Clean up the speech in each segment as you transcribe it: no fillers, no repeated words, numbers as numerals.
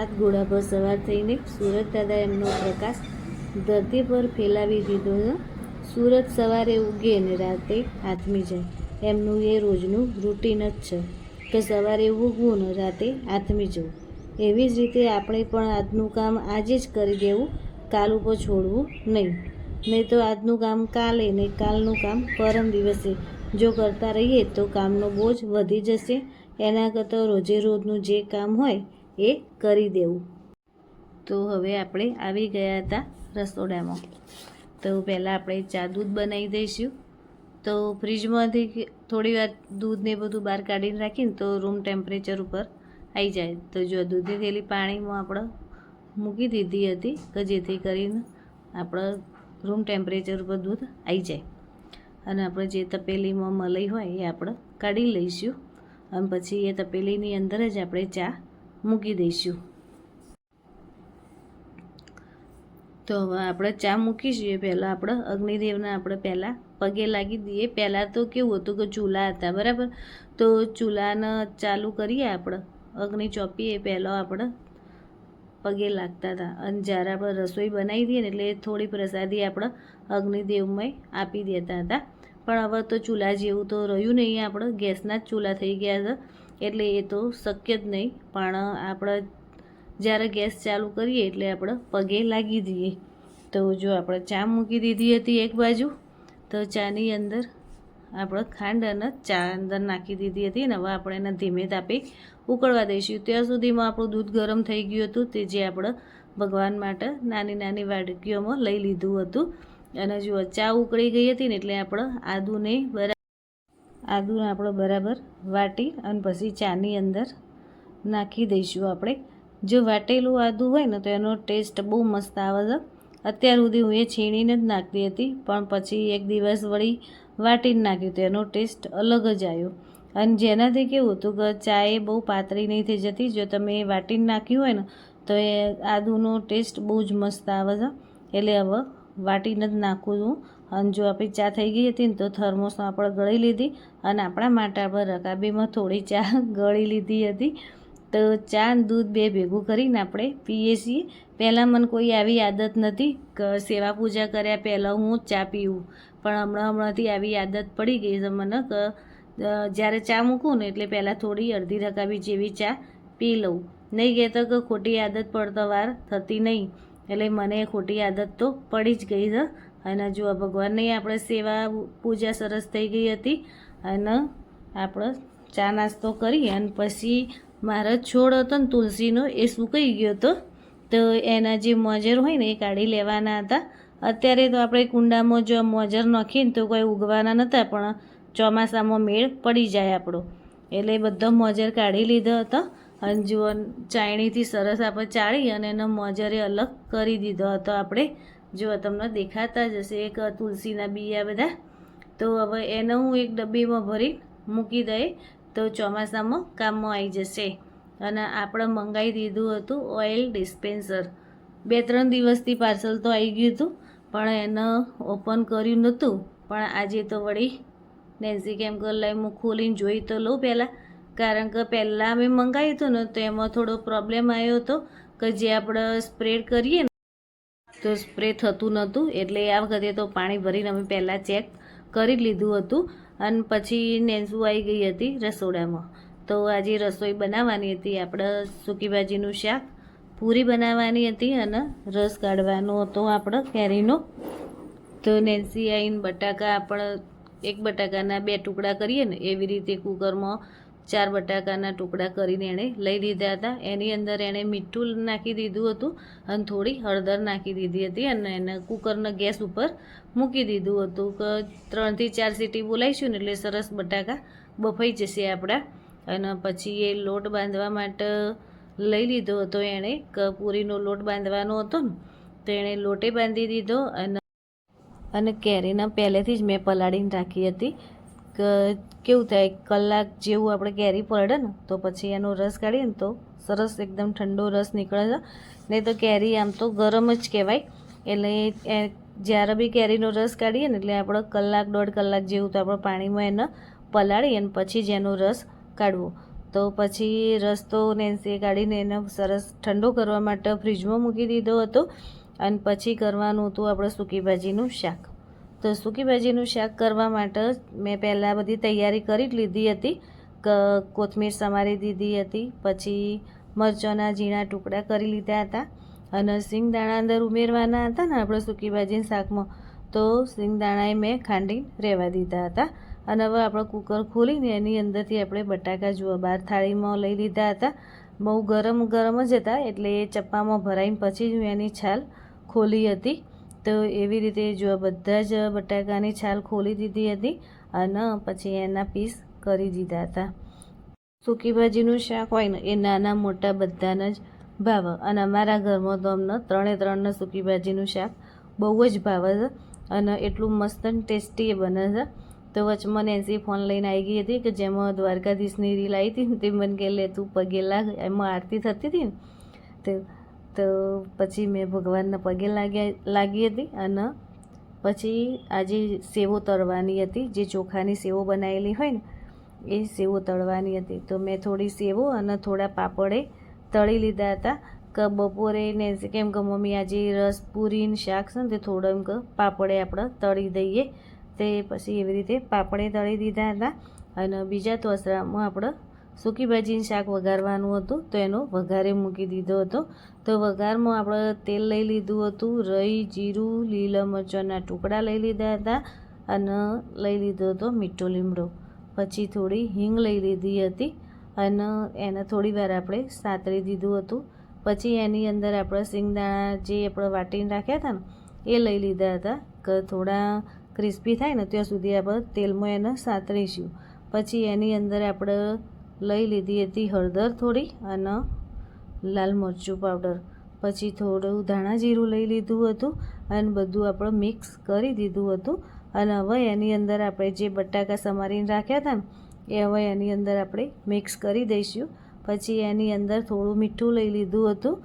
સાત ઘોડા પર સવાર થઈને સુરત દાદા એમનો પ્રકાશ ધરતી પર ફેલાવી દીધો છે. સુરત સવારે ઉગે ને રાતે આથમી જાય, એમનું એ રોજનું રૂટીન જ છે કે સવારે ઉગવું ને રાતે આથમી જવું. એવી જ રીતે આપણે પણ આજનું કામ આજે જ કરી દેવું, કાલ ઉપર છોડવું નહીં તો આજનું કામ કાલે ને કાલનું કામ પરમ દિવસે જો કરતા રહીએ તો કામનો બોજ વધી જશે. એના કરતાં રોજે રોજનું જે કામ હોય એ કરી દેવું. તો હવે આપણે આવી ગયા હતા રસોડામાં. તો પહેલાં આપણે ચા દૂધ બનાવી દઈશું. તો ફ્રીજમાંથી થોડી વાર દૂધને બધું બહાર કાઢીને રાખીને તો રૂમ ટેમ્પરેચર ઉપર આવી જાય. તો જો દૂધની થેલી પાણીમાં આપણે મૂકી દીધી હતી કે જેથી કરીને આપણે રૂમ ટેમ્પરેચર ઉપર દૂધ આવી જાય. અને આપણે જે તપેલીમાં મલાઈ હોય એ આપણે કાઢી લઈશું અને પછી એ તપેલીની અંદર જ આપણે ચા મૂકી દઈશું. તો હવે આપણે ચા મૂકીશું એ પહેલાં આપણે અગ્નિદેવને આપણે પહેલાં પગે લાગી દઈએ. પહેલાં તો કેવું હતું કે ચૂલા હતા, બરાબર? તો ચૂલાને ચાલુ કરીએ, આપણે અગ્નિ ચોપીએ પહેલાં આપણે પગે લાગતા હતા. અને જ્યારે આપણે રસોઈ બનાવી દઈએ ને એટલે થોડી પ્રસાદી આપણે અગ્નિદેવમય આપી દેતા હતા. પણ હવે તો ચૂલા જેવું તો રહ્યું નહીં, આપણે ગેસના જ ચૂલા થઈ ગયા છે એટલે એ તો શક્ય જ નહીં. પણ આપણે જ્યારે ગેસ ચાલુ કરીએ એટલે આપણે પગે લાગી દઈએ. તો જો આપણે ચા મૂકી દીધી હતી એક બાજુ, તો ચાની અંદર આપણે ખાંડ અને ચા અંદર નાખી દીધી હતી અને હવે આપણે એને ધીમે તાપે ઉકળવા દઈશું. ત્યાં સુધીમાં આપણું દૂધ ગરમ થઈ ગયું હતું, તે જે આપણે ભગવાન માટે નાની નાની વાડકીઓમાં લઈ લીધું હતું. અને જો ચા ઉકળી ગઈ હતી ને એટલે આપણે આદુને આપણે બરાબર વાટી અને પછી ચાની અંદર નાખી દઈશું. આપણે જો વાટેલું આદું હોય ને તો એનો ટેસ્ટ બહુ મસ્ત આવે છે. અત્યાર સુધી હું એ છીણીને જ નાખતી હતી, પણ પછી એક દિવસ વળી વાટીને નાખ્યું તો એનો ટેસ્ટ અલગ જ આવ્યો. અને જેનાથી કેવું હતું કે ચા એ બહુ પાતળી નહીં થઈ જતી. જો તમે વાટીને નાખ્યું હોય ને તો એ આદુનો ટેસ્ટ બહુ જ મસ્ત આવે છે. એટલે હવે વાટીને જ નાખું છું. અને જો આપણી ચા થઈ ગઈ હતી ને તો થર્મોસમાં આપણે ગળી લીધી અને આપણા માટે આપણે રકાબીમાં થોડી ચા ગળી લીધી હતી. તો ચા અને દૂધ બે ભેગું કરીને આપણે પીએ છીએ. પહેલાં મને કોઈ આવી આદત નથી કે સેવા પૂજા કર્યા પહેલાં હું જ ચા પીવું, પણ હમણાંથી આવી આદત પડી ગઈ છે મને કે જ્યારે ચા મૂકું ને એટલે પહેલાં થોડી અડધી રકાબી જેવી ચા પી લઉં. નહીં કહેતો કે ખોટી આદત પડતા વાર થતી નહીં, એટલે મને ખોટી આદત તો પડી જ ગઈ છે. અને જો ભગવાનની આપણે સેવા પૂજા સરસ થઈ ગઈ હતી અને આપણે ચા નાસ્તો કરી અને પછી મારો છોડ હતો ને તુલસીનો એ સુકાઈ ગયો હતો, તો એના જે મોજર હોય ને એ કાઢી લેવાના હતા. અત્યારે તો આપણે કુંડામાં જો મોજર નાખીને તો કોઈ ઉગવાના નહોતા, પણ ચોમાસામાં મેળ પડી જાય આપણો, એટલે બધો મોજર કાઢી લીધો હતો. અને જો ચાયણીથી સરસ આપણે ચાળી અને એનો મોજરે અલગ કરી દીધો હતો આપણે. જો તમને દેખાતા જ હશે એક તુલસીના બિયા બધા. તો હવે એને હું એક ડબ્બીમાં ભરી મૂકી દઈએ તો ચોમાસામાં કામમાં આવી જશે. અને આપણે મંગાવી દીધું હતું ઓઇલ ડિસ્પેન્સર. 2-3 દિવસથી પાર્સલ તો આવી ગયું હતું, પણ એને ઓપન કર્યું નહોતું. પણ આજે તો વળી નેન્સી કેમ કે લાઈ હું ખોલીને જોઈ તો લઉં પહેલાં, કારણ કે પહેલાં અમે મંગાવ્યું હતું ને તો એમાં થોડો પ્રોબ્લેમ આવ્યો હતો કે જે આપણે સ્પ્રેડ કરીએ ને તો સ્પ્રે થતું નહોતું. એટલે આ વખતે તો પાણી ભરીને અમે પહેલાં ચેક કરી લીધું હતું. અને પછી નેન્સુ આવી ગઈ હતી રસોડામાં. તો આજે રસોઈ બનાવવાની હતી, આપણે સૂકી ભાજીનું શાક, પૂરી બનાવવાની હતી અને રસ કાઢવાનો હતો આપણે કેરીનો. તો નેન્સી આવીને બટાકા આપણે એક બટાકાના 2 ટુકડા કરીએ ને એવી રીતે કુકરમાં 4 બટાકાના ટુકડા કરીને એણે લઈ લીધા હતા. એની અંદર એણે મીઠું નાખી દીધું હતું અને થોડી હળદર નાખી દીધી હતી અને એને કુકરના ગેસ ઉપર મૂકી દીધું હતું કે 3 થી 4 સીટી બોલાવીશું ને એટલે સરસ બટાકા બફાઈ જશે આપણા. અને પછી એ લોટ બાંધવા માટે લઈ લીધો હતો એણે કે પૂરીનો લોટ બાંધવાનો હતો ને તો એણે લોટે બાંધી દીધો. અને કેરીના પહેલેથી જ મેં પલાળીને રાખી હતી કે કેવું થાય કલાક જેવું આપણે કેરી પલળે ને તો પછી એનો રસ કાઢીએ ને તો સરસ એકદમ ઠંડો રસ નીકળે છે. નહીં તો કેરી આમ તો ગરમ જ કહેવાય. એટલે જ્યારે બી કેરીનો રસ કાઢીએ ને એટલે આપણે 1-1.5 કલાક જેવું તો આપણે પાણીમાં એને પલાળી અને પછી જ એનો રસ કાઢવો. તો પછી રસ તો નેન્સીએ કાઢીને એને સરસ ઠંડો કરવા માટે ફ્રીજમાં મૂકી દીધો હતો. અને પછી કરવાનું હતું આપણે સૂકી ભાજીનું શાક. તો સૂકી ભાજીનું શાક કરવા માટે મેં પહેલાં બધી તૈયારી કરી જ લીધી હતી. કોથમીર સમારી દીધી હતી, પછી મરચાંના ઝીણા ટુકડા કરી લીધા હતા અને સિંગદાણા અંદર ઉમેરવાના હતા ને આપણે સૂકી ભાજીના શાકમાં, તો સિંગદાણાએ મેં ખાંડીને રહેવા દીધા હતા. અને હવે આપણે કુકર ખોલીને એની અંદરથી આપણે બટાકા જુઓ બહાર થાળીમાં લઈ લીધા હતા. બહુ ગરમ જ હતા એટલે એ ચપ્પામાં ભરાઈને પછી જ હું એની છાલ ખોલી હતી. તો એવી રીતે જો બધા જ બટાકાની છાલ ખોલી દીધી હતી અને પછી એના પીસ કરી દીધા હતા. સૂકી ભાજીનું શાક હોય ને એ નાના મોટા બધાને જ ભાવે અને અમારા ઘરમાં તો અમને ત્રણને સૂકી ભાજીનું શાક બહુ જ ભાવે છે અને એટલું મસ્ત અને ટેસ્ટી બને છે. તો વચમાં નેન્સી ફોન લઈને આવી ગઈ હતી કે જેમાં દ્વારકાધીશની રીલ આવી હતી ને તે મને કહે લે તું પગે લાગ, એમાં આરતી થતી હતી ને તો પછી મેં ભગવાનના પગે લાગી હતી. અને પછી આજે સેવો તળવાની હતી, જે ચોખાની સેવો બનાવેલી હોય ને એ સેવો તળવાની હતી. તો મેં થોડી સેવો અને થોડા પાપડે તળી લીધા હતા કે બપોરે નેન્સી કેમ કે મમ્મી આજે રસ પૂરીને શાક છે ને તે થોડો એમ કે પાપડે આપણે તળી દઈએ. તે પછી એવી રીતે પાપડે તળી દીધા હતા. અને બીજા તોસરામાં આપણે સૂકી ભાજીનું શાક વઘારવાનું હતું તો એનો વઘારે મૂકી દીધો હતો. તો વઘારમાં આપણે તેલ લઈ લીધું હતું, રઈ, જીરું, લીલા મરચાંના ટુકડા લઈ લીધા હતા અને લઈ લીધો હતો મીઠો લીમડો. પછી થોડી હિંગ લઈ લીધી હતી અને એને થોડી વાર આપણે સાતળી દીધું હતું. પછી એની અંદર આપણે સિંગદાણા જે આપણે વાટીને રાખ્યા હતા ને એ લઈ લીધા હતા કે થોડા ક્રિસ્પી થાય ને ત્યાં સુધી આપણે તેલમાં એને સાતળીશું. પછી એની અંદર આપણે લઈ લીધી હતી હળદર થોડી અને લાલ મરચું પાવડર, પછી થોડું ધાણા જીરું લઈ લીધું હતું અને બધું આપણે મિક્સ કરી દીધું હતું. અને હવે એની અંદર આપણે જે બટાકા સમારીને રાખ્યા હતા ને એ હવે એની અંદર આપણે મિક્સ કરી દઈશું. પછી એની અંદર થોડું મીઠું લઈ લીધું હતું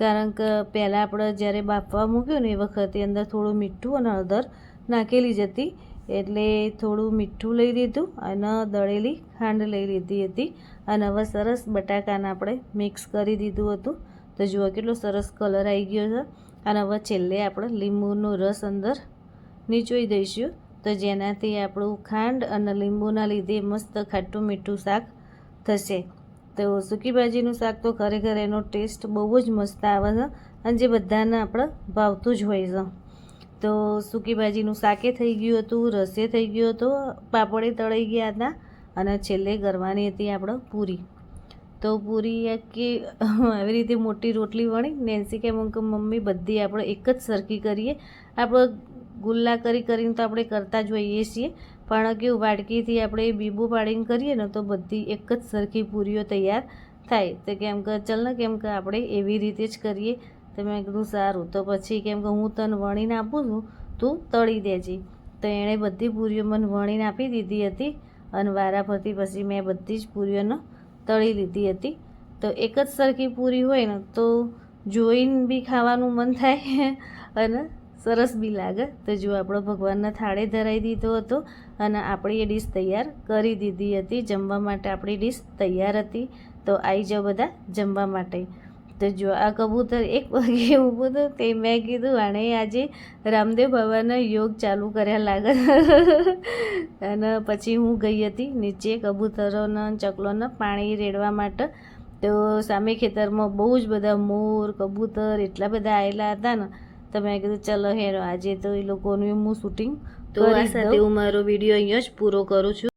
કારણ કે પહેલાં આપણે જ્યારે બાફવા મૂક્યું ને એ વખતે અંદર થોડું મીઠું અને હળદર નાખેલી જ હતી એટલે થોડું મીઠું લઈ લીધું અને દળેલી ખાંડ લઈ લીધી હતી. અને હવે સરસ બટાકાને આપણે મિક્સ કરી દીધું હતું. તો જુઓ કેટલો સરસ કલર આવી ગયો છે. અને હવે છેલ્લે આપણે લીંબુનો રસ અંદર નીચોઈ દઈશું તો જેનાથી આપણું ખાંડ અને લીંબુના લીધે મસ્ત ખાટું મીઠું શાક થશે. તો સૂકી ભાજીનું શાક તો ખરેખર એનો ટેસ્ટ બહુ જ મસ્ત આવે છે અને જે બધાને આપણે ભાવતું જ હોય છે. તો સૂકી ભાજીનું શાકે થઈ ગયું હતું, રસે થઈ ગયો હતો, પાપડે તળાઈ ગયા હતા અને છેલ્લે કરવાની હતી આપણે પૂરી. તો પૂરી કે આવી રીતે મોટી રોટલી વણી નેન્સી કે મમ્મી બધી આપણે એક જ સરખી કરીએ. આપણે ગુલ્લા કરીને તો આપણે કરતા જ હોઈએ છીએ પણ કેવું વાડકીથી આપણે બીબું પાડીને કરીએ ને તો બધી એક જ સરખી પૂરીઓ તૈયાર થાય. તો કેમ કે ચલ ને કેમ કે આપણે એવી રીતે જ કરીએ. તો મેં કીધું સારું. તો પછી કેમ કે હું તને વણીને આપું છું તું તળી દેજે. તો એણે બધી પૂરીઓ મને વણીને આપી દીધી હતી અને વારાફરતી પછી મેં બધી જ પૂરીઓને તળી લીધી હતી. તો એક જ સરખી પૂરી હોય ને તો જોઈને બી ખાવાનું મન થાય અને સરસ બી લાગે. તો જો આપણો ભગવાનના થાળે ધરાવી દીધો હતો અને આપણી એ ડીશ તૈયાર કરી દીધી હતી. જમવા માટે આપણી ડીશ તૈયાર હતી. તો આવી જાઓ બધા જમવા માટે. તો જો આ કબૂતર એક વાગે ઊભું હતું તે મેં કીધું આણે આજે રામદેવ બાબાના યોગ ચાલુ કર્યા લાગે. અને પછી હું ગઈ હતી નીચે કબૂતરોના ચકલોના પાણી રેડવા માટે. તો સામે ખેતરમાં બહુ જ બધા મોર કબૂતર એટલા બધા આવેલા હતા ને તો મેં કીધું ચલો હેરો આજે તો એ લોકોનું હું શૂટિંગ તો આ સાથે હું મારો વિડીયો અહીંયા જ પૂરો કરું છું.